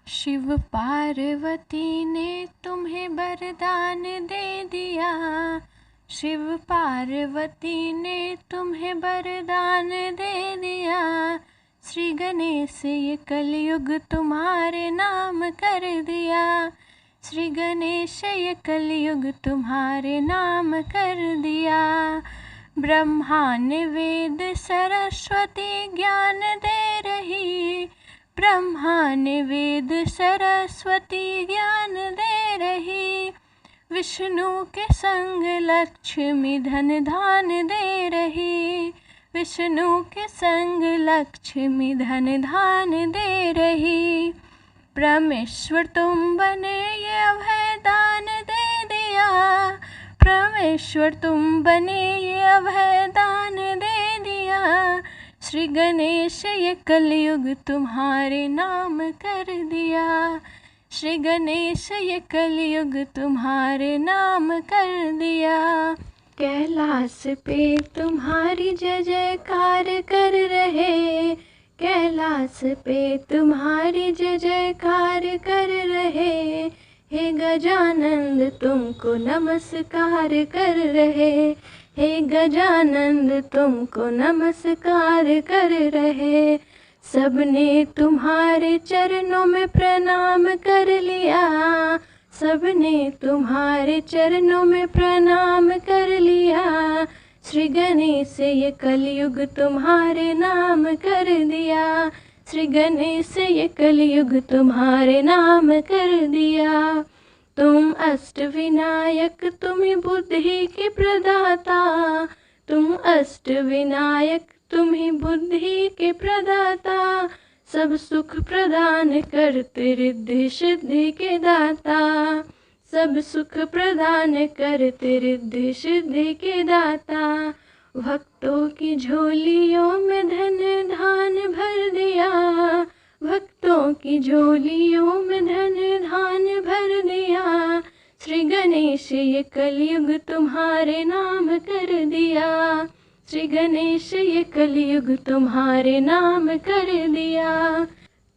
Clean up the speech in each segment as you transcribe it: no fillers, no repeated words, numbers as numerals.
शिव पार्वती ने तुम्हें वरदान दे दिया। शिव पार्वती ने तुम्हें वरदान दे दिया। श्री गणेश ये कलयुग तुम्हारे नाम कर दिया। श्री गणेश ये कलयुग तुम्हारे नाम कर दिया। ब्रह्मा ने वेद सरस्वती ज्ञान दे रही। ब्रह्मा ने वेद सरस्वती ज्ञान दे रही। विष्णु के संग लक्ष्मी धन धान दे रही। विष्णु के संग लक्ष्मी धन धान दे रही। परमेश्वर तुम बने ये अभय दान दे दिया। परमेश्वर तुम बने ये अभय दान दे दिया। श्री गणेश ये कलयुग तुम्हारे नाम कर दिया। श्री गणेश ये कलयुग तुम्हारे नाम कर दिया। कैलाश पे तुम्हारी जय जयकार कर रहे। कैलाश पे तुम्हारी जय जयकार कर रहे। हे गजानंद तुमको नमस्कार कर रहे। हे गजानंद तुमको नमस्कार कर रहे। सबने तुम्हारे चरणों में प्रणाम कर लिया। सबने तुम्हारे चरणों में प्रणाम कर लिया। श्री गणेश ये कलयुग तुम्हारे नाम कर दिया। श्री गणेश ये कलयुग तुम्हारे नाम कर दिया। तुम अष्ट विनायक तुम ही बुद्धि के प्रदाता। तुम अष्ट विनायक तुम ही बुद्धि के प्रदाता। सब सुख प्रदान करते रिद्धि सिद्धि के दाता। सब सुख प्रदान करते रिद्धि सिद्धि के दाता। भक्तों की झोलियों में धन धान भर दिया। भक्तों की झोलियों में धन धान भर दिया। श्री गणेश ये कलयुग तुम्हारे नाम कर दिया। श्री गणेश ये कलयुग तुम्हारे नाम कर दिया।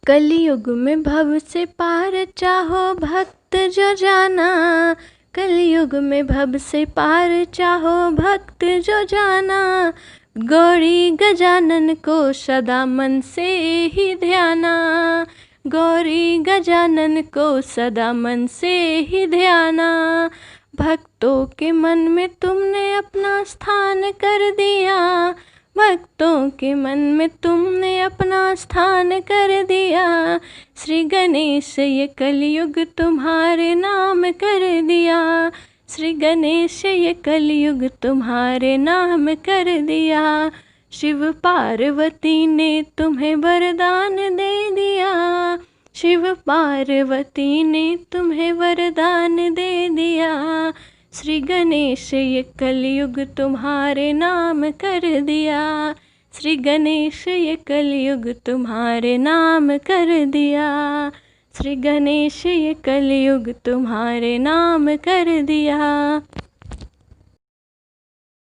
कलयुग में भव से पार चाहो भक्त जो जाना। कलयुग में भव से पार चाहो भक्त जो जाना। गौरी गजानन को सदा मन से ही ध्याना। गौरी गजानन को सदा मन से ही ध्याना। भक्तों के मन में तुमने अपना स्थान कर दिया। भक्तों के मन में तुमने अपना स्थान कर दिया। श्री गणेश ये कलयुग तुम्हारे नाम कर दिया। श्री गणेश ये कलयुग तुम्हारे नाम कर दिया। शिव पार्वती ने तुम्हें वरदान दे दिया। शिव पार्वती ने तुम्हें वरदान दे दिया। श्री गणेश ये कलयुग तुम्हारे नाम कर दिया। श्री गणेश ये कलयुग तुम्हारे नाम कर दिया। श्री गणेश ये कलयुग तुम्हारे नाम कर दिया।